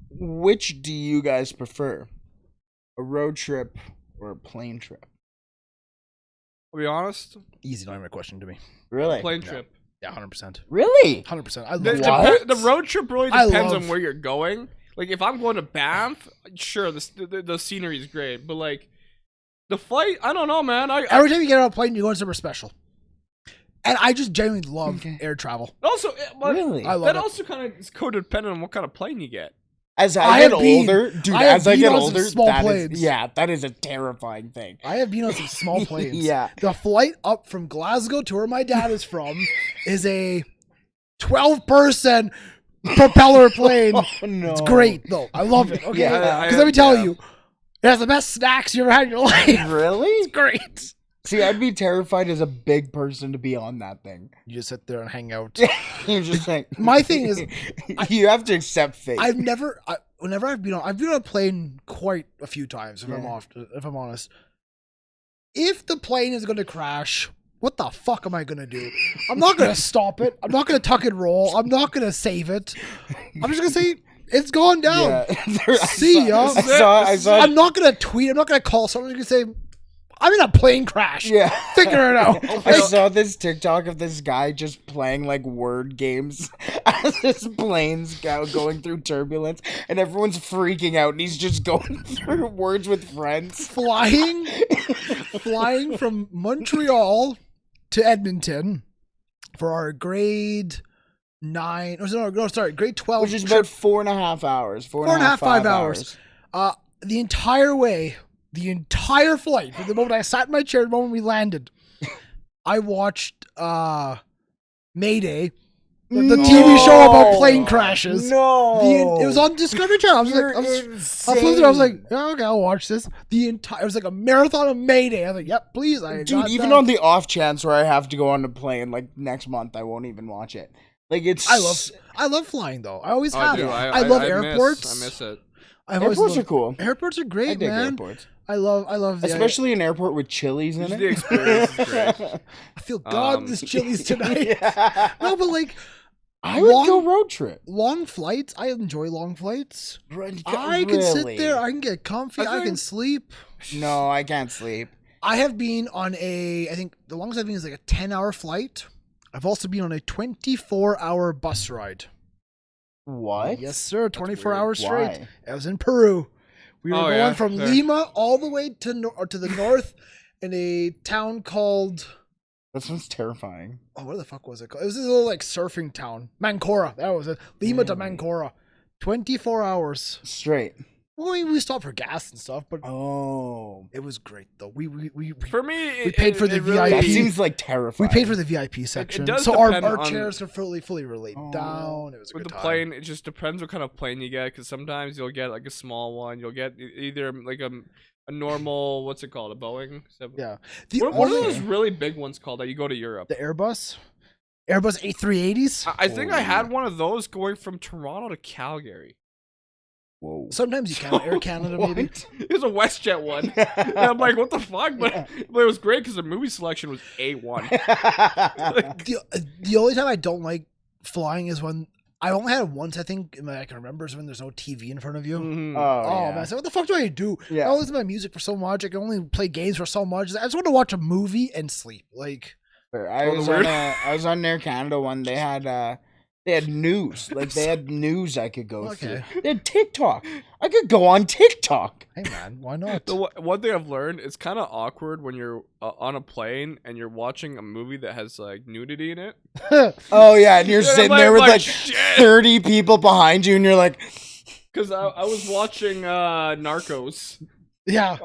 Which do you guys prefer? A road trip or a plane trip? I'll be honest. Easy, not even a question to me. Really? Plane trip. Yeah, 100%. Really? 100%. I The, love What? the road trip really I depends love- on where you're going. Like if I'm going to Banff, sure, the scenery is great, but like the flight, I don't know, man. Every time you get on a plane, you go somewhere special. And I just genuinely love air travel. Also, but Really? I love that it. also kind of is codependent on what kind of plane you get. As I I have get been- older, dude, I have as I been get on some older, small that is, planes. yeah, that is a terrifying thing. I have been on some small planes. Yeah. The flight up from Glasgow to where my dad is from is a 12-person propeller plane. Oh, no. It's great, though. I love it. Okay? Yeah. Because let me tell you, it has the best snacks you ever had in your life. Really? It's great. See, I'd be terrified as a big person to be on that thing. You just sit there and hang out. You're just like, My thing is, you have to accept fate. Whenever I've been on a plane quite a few times, if I'm honest. If the plane is going to crash, what the fuck am I going to do? I'm not going to stop it. I'm not going to tuck and roll. I'm not going to save it. I'm just going to say, it's gone down. Yeah. See ya. I saw. I'm not going to tweet. I'm not going to call someone. I'm just going to say, I'm in a plane crash. Yeah. Figure it out. I saw this TikTok of this guy just playing like word games as his plane's going through turbulence and everyone's freaking out and he's just going through words with friends. Flying from Montreal to Edmonton for our grade 9. Grade 12. Which is about 4.5 hours. 4.5, 5 hours. The entire way, the entire flight, from the moment I sat in my chair, the moment we landed, I watched Mayday, the TV show about plane crashes. No, It was on Discovery Channel. I flew through. I was like, yeah, okay, I'll watch this. It was like a marathon of Mayday. I was like, yep, please. Dude, even on the off chance where I have to go on a plane like next month, I won't even watch it. Like I love flying though. I always have. I love airports. I miss it. Airports are cool. Airports are I great, dig man. airports. I love Especially an airport with chilies in Just it. the experience is great. I feel God this chilies tonight. Yeah. No, but like I would go road trip. long flights. I enjoy long flights. Really? I can sit there. I can get comfy. I can sleep. No, I can't sleep. I have been on I think the longest I've been is like a 10-hour flight. I've also been on a 24-hour bus ride. What? Yes, sir. 24 weird. hours straight. Why? I was in Peru. We were Oh, going yeah, from fair. Lima all the way to the north in a town called... That sounds terrifying. Oh, what the fuck was it called? It was this little like surfing town. Mancora. That was it. Lima to Mancora. 24 hours. Straight. Well, we stopped for gas and stuff, but Oh. it was great though. We For me, We paid for the That VIP. seems like terrifying. paid for the VIP section, does so our depend on- chairs could fully relate Oh. down. It was a With good the time. plane, it just depends what kind of plane you get. Because sometimes you'll get like a small one. You'll get either like a normal, what's it called, a Boeing? Yeah. The What are only- those really big ones called that you go to Europe? The Airbus A380s. I think I had one of those going from Toronto to Calgary. Whoa. Sometimes you can. Air Canada, maybe. It was a WestJet one. And I'm like, what the fuck? But it was great because the movie selection was A1. The only time I don't like flying is when I only had it once. I think I can remember is when there's no TV in front of you. Mhm. Oh yeah. man! So what the fuck do I do? Yeah. I listen to my music for so much. I can only play games for so much. I just want to watch a movie and sleep. Like I was on Air Canada one. They had news. Like they had news I could go Okay. through. They had TikTok. I could go on TikTok. hey man, why not? The one thing I've learned, it's kind of awkward when you're on a plane and you're watching a movie that has like nudity in it. Oh yeah, and you're Yeah, I'm sitting there with like shit. 30 people behind you, and you're like, Because I was watching Narcos. Yeah.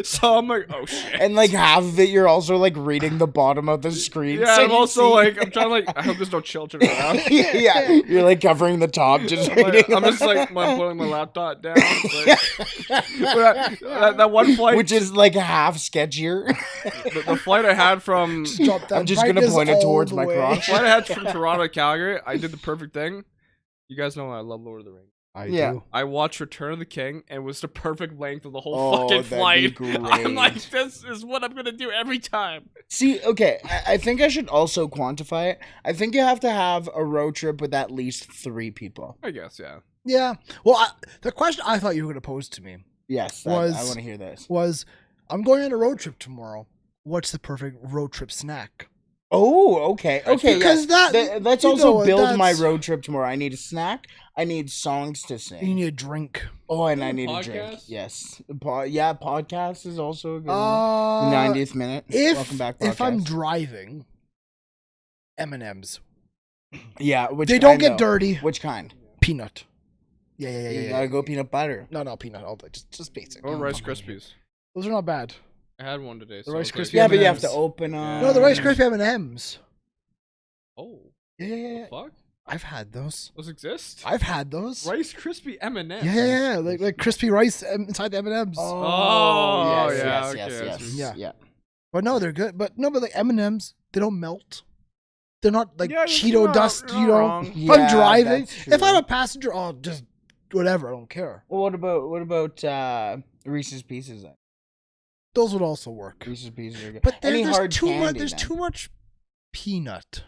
So I'm like, oh shit. and like half of it, you're also like reading the bottom of the screen. Yeah, so I'm you also see- like, I'm trying to like, I hope there's no children around. yeah, you're like covering the top, just I'm reading. just like putting my laptop down. Like, that one flight, which is like half sketchier. the flight I had from Drop that I'm just gonna brightness point it all towards the my way. crotch. flight I had from Toronto to Calgary, I did the perfect thing. You guys know I love Lord of the Rings. I Yeah. do. I watched Return of the King and it was the perfect length of the whole Oh, fucking that'd be flight. great. I'm like, this is what I'm gonna do every time. See, okay, I think I should also quantify it. I think you have to have a road trip with at least 3 people. I guess, yeah. Yeah. Well, the question I thought you were going to pose to me Yes, I Was- want to hear this. was, I'm going on a road trip tomorrow. What's the perfect road trip snack? Oh, okay. Okay, because let's you also know, build my that's- road trip tomorrow. I need a snack. I need songs to You sing. need a drink. Oh, and I Is it need a a drink. podcast? Yes. Podcast is also a good one. 90th minute. Welcome back, podcast. If I'm driving, M&Ms. Yeah, which They don't kind, get though? dirty. Which kind? Peanut. Yeah. You gotta go peanut butter. No, peanut. All day. Just basic. Or Rice Fuck. Krispies. Those are not bad. I had one today. The So Rice I was Krispie Yeah, but you have M&Ms. to open up. No, the Rice Krispie M&Ms. Oh, Yeah. fuck. I've had those. Those exist. I've had those. Rice Krispie M&Ms. Yeah. Like crispy rice inside the M&Ms. Oh, yes, yeah, yes, okay, yes, that's- yes. Yeah. But no, they're good. But like M&Ms, they don't melt. They're not like Yeah, Cheeto you're not- dust, you're you not know. wrong. If I'm driving, that's if I'm true. a passenger, oh, just whatever. I don't care. Well, what about Reese's Pieces then? Those would also work. Reese's Pieces are good. But Any there's hard too much. candy, There's then? too much peanut.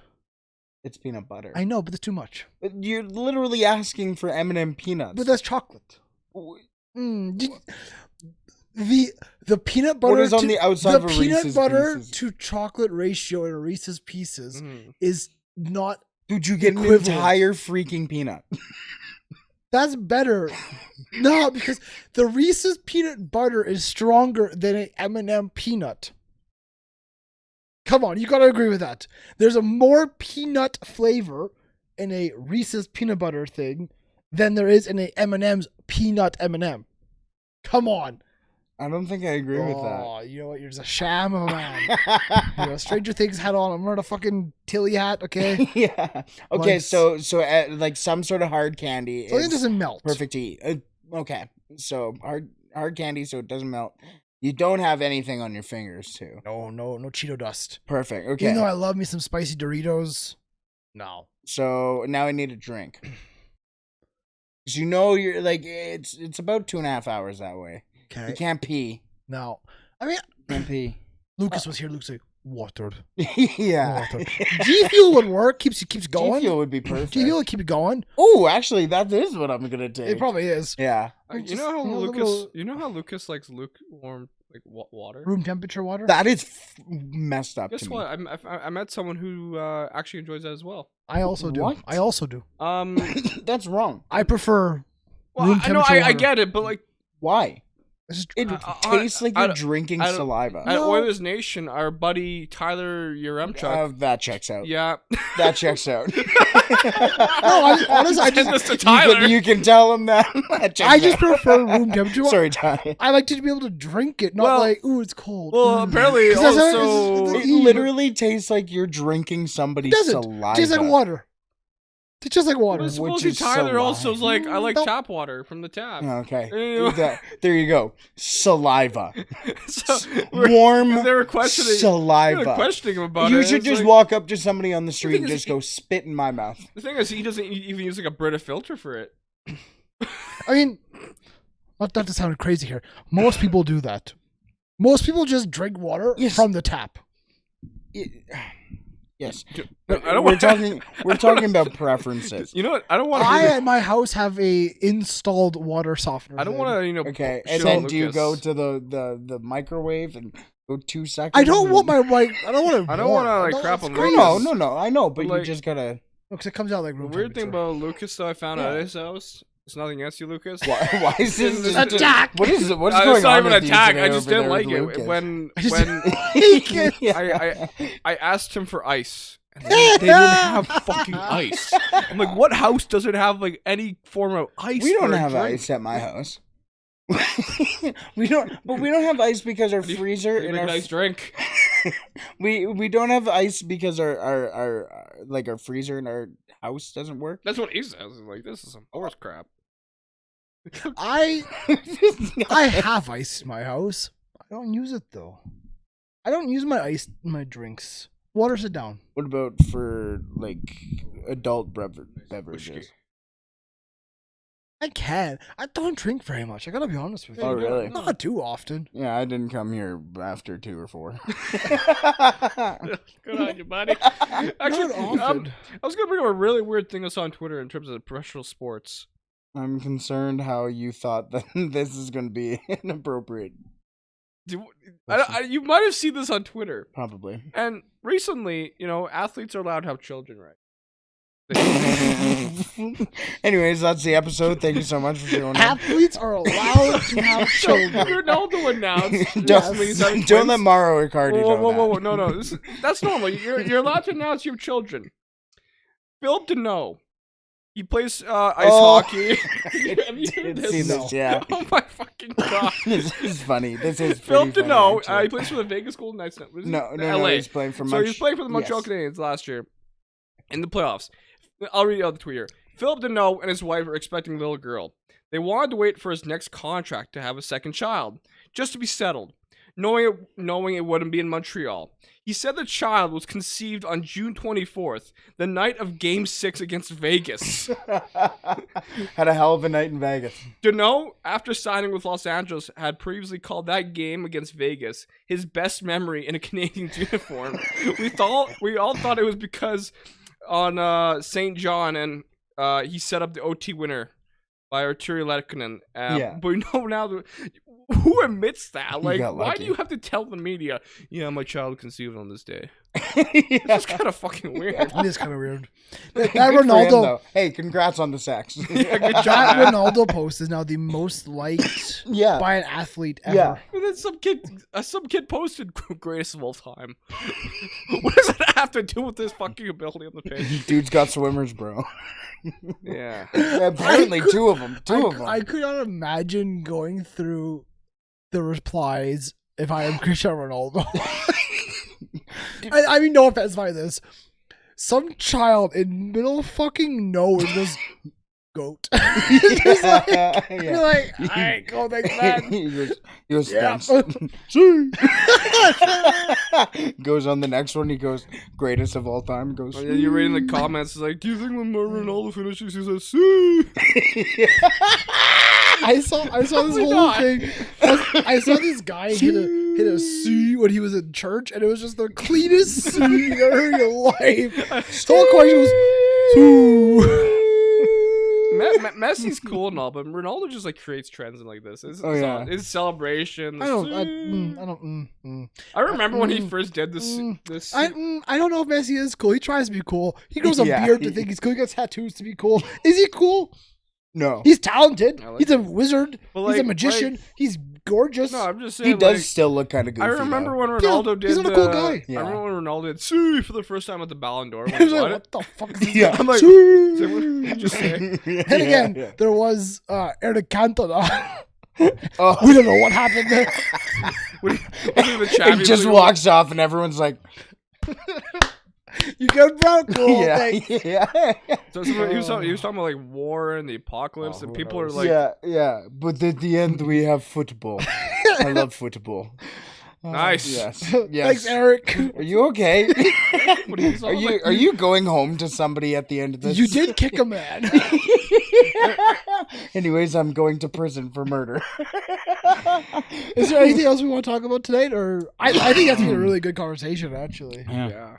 It's peanut butter. I know, but there's too much. But you're literally asking for M&M peanuts. But that's chocolate. The peanut butter. What is on the outside the of a peanut Reese's butter Pieces? to chocolate ratio in a Reese's Pieces Mhm. is not. Dude, you get equivalent. an entire freaking peanut. That's better. No, because the Reese's peanut butter is stronger than an M&M peanut. Come on, you gotta agree with that. There's a more peanut flavor in a Reese's peanut butter thing than there is in a M&M's peanut M&M. Come on. I don't think I agree with that. Oh, you know what? You're just a sham of a man. You know, Stranger Things hat on. I'm wearing a fucking Tilly hat, okay? Yeah. Okay, Once- so like some sort of hard candy So it is doesn't melt. perfect to eat. Okay, so hard candy so it doesn't melt. You don't have anything on your fingers too. No Cheeto dust. Perfect. Okay. Even though I love me some spicy Doritos. No. So now I need a drink. Cause you know you're like it's about 2.5 hours that way. Okay. You can't pee. No. I mean, Can't pee. Lucas was here. Lucas like, watered. Yeah. Watered. G Fuel would work. Keeps going. G Fuel would be perfect. G Fuel would keep it going. Oh, actually, that is what I'm gonna take. It probably is. Yeah. You know how Lucas? little- You know how Lucas likes lukewarm like water? Room temperature water. That is messed up Guess to what? I met someone who actually enjoys that as well. I also do. What? I also do. me. That's wrong. I prefer Well, room I know temperature I water. get it, but like Why? It's just- It I- tastes like I you're don't- drinking I don't- saliva. at No. Oilers Nation, our buddy Tyler Yaremchuk. That checks out. Yeah. That checks out. honestly, I Send just- this to Tyler. You can tell him that. That checks I just out. prefer room temperature water. Sorry, Ty. I like to be able to drink it, not Well- like, ooh, it's cold. well, apparently 'Cause that's how also- it's- It literally tastes like you're drinking somebody's It doesn't. saliva. It tastes like water. It tastes like water. But Which supposedly is Tyler also is saliva. like, I like No. tap water from the tap. Okay. Yeah. There you go. Saliva. So Warm they were questioning. They were saliva. questioning him about it. You It's should just like- walk up to somebody on the street thing and is, just go spit in my mouth. The thing is, he doesn't even use like a Brita filter for it. I mean, not to sound crazy here. Most people do that. Most people just drink water Yes. from the tap. Yes. I don't we're want- talking about preferences. You know what? I don't want to. I at my house have a installed water softener. I don't thing. want to. Okay. And shill then do you Lucas. go to the microwave and go 2 seconds? I don't want my like. I don't want to. I don't wanna, like, crap on Lucas. No, I know, but Like- you just gotta. because it comes out like The room weird thing temperature. about Lucas, though, I found Yeah. out at his house. It's nothing against you, Lucas. Why is this It's just- attack? What is it? What's It's going not on even with an you attack. today I just over didn't there like with it Lucas? when I just- I asked him for ice. And they didn't have fucking ice. I'm like, what house doesn't have like any form of ice? We don't for a have drink? ice at my house. we don't have ice because our How do you- freezer how do you and make our a nice drink. we don't have ice because our like our freezer in our house doesn't work. That's what he says. He's like, this is some horse crap. I have ice in my house. I don't use it though. I don't use my ice in my drinks. Waters it down. What about for like adult beverages? Whiskey. I can. I don't drink very much. I gotta be honest with you. Oh, really? Not too often. Yeah, I didn't come here after 2 or 4. Good on you, buddy. Actually, Not often. I was gonna bring up a really weird thing I saw on Twitter in terms of professional sports. I'm concerned how you thought that this is going to be inappropriate. You might have seen this on Twitter. Probably. And recently, athletes are allowed to have children, right? Anyways, that's the episode. Thank you so much for showing up. Athletes are allowed to have children. Ronaldo announced. Don't let Mauro Icardi Whoa. No. That's normal. You're allowed to announce you have children. Phil Deneau. He plays ice hockey. Have you heard this? Yeah. Oh my fucking god. This is funny. This is Phil pretty Deneau. funny, He plays for the Vegas Golden Knights. No, LA. he's playing for So he's playing for the Montreal Canadiens last year in the playoffs. I'll read out the tweet here. Philip Deneau and his wife are expecting a little girl. They wanted to wait for his next contract to have a second child, just to be settled, knowing it wouldn't be in Montreal. He said the child was conceived on June 24th, the night of Game 6 against Vegas. Had a hell of a night in Vegas. Deneau, after signing with Los Angeles, had previously called that game against Vegas his best memory in a Canadiens uniform. We all thought it was because on St. John, and he set up the OT winner by Arturi Letkinen. But we know now who admits that? Like, why do you have to tell the media? Yeah, my child conceived on this day. It's kind of fucking weird. It is kind of weird. That Ronaldo. Hey, congrats on the sex. Yeah, good job. That Ronaldo post is now the most liked by an athlete ever. Yeah. And then some kid posted greatest of all time. What does that have to do with this fucking ability on the pitch? Dude's got swimmers, bro. Yeah. Apparently, two of them. I could not imagine going through the replies if I am Cristiano Ronaldo. I mean, no offense by this. Some child in middle fucking nowhere goes, goat. You're like, alright, go next man. He goes, Yeah. goes on the next one. He goes, greatest of all time. Goes. And then you're reading the comments. It's like, do you think when Ronaldo finishes, he says, "See"? I saw this whole thing. I saw this guy hit a C when he was in church, and it was just the cleanest C you ever heard in your life. The whole question was, "Sue." Messi's cool and all, but Ronaldo just like creates trends like this. His celebration. I remember when he first did this. I don't know if Messi is cool. He tries to be cool. He grows a beard to think he's cool. He gets tattoos to be cool. Is he cool? No. He's talented. Like he's a wizard. He's a magician. He's gorgeous. No, I'm just saying. He does still look kind of goofy. I remember when Ronaldo did. He's not a cool guy. I remember when Ronaldo did "See" for the first time at the Ballon d'Or. I was like, what the fuck is this? Yeah. I'm like, Then just say. again, there was Eric Cantona. Oh. We don't know what happened there. He just walks off, and everyone's like, "You get broke, cool." yeah. So he was talking about like war and the apocalypse, and people are like, yeah. But at the end, we have football. I love football. Nice. Yes. Thanks, Eric. Are you okay? Are Are you going home to somebody at the end of this? You did kick a man. Anyways, I'm going to prison for murder. Is there anything else we want to talk about tonight? Or I think that's been a really good conversation, actually. Yeah.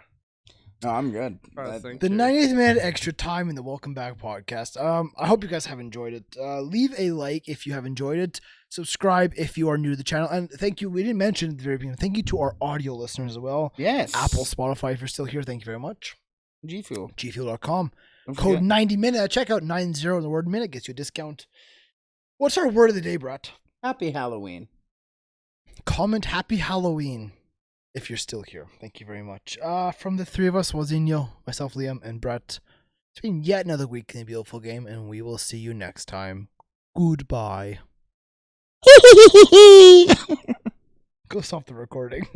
No, I'm good. The 90th minute extra time in the Welcome Back podcast. I hope you guys have enjoyed it. Leave a like if you have enjoyed it. Subscribe if you are new to the channel. And thank you. We didn't mention at the very beginning. Thank you to our audio listeners as well. Yes. Apple, Spotify, if you're still here, thank you very much. G Fuel. gfuel.com. Code 90minute at checkout. 90 in the word minute gets you a discount. What's our word of the day, Brett? Happy Halloween. Comment Happy Halloween if you're still here. Thank you very much. From the three of us, Wazinho, myself, Liam, and Brett, it's been yet another week in a beautiful game, and we will see you next time. Goodbye. Go stop the recording.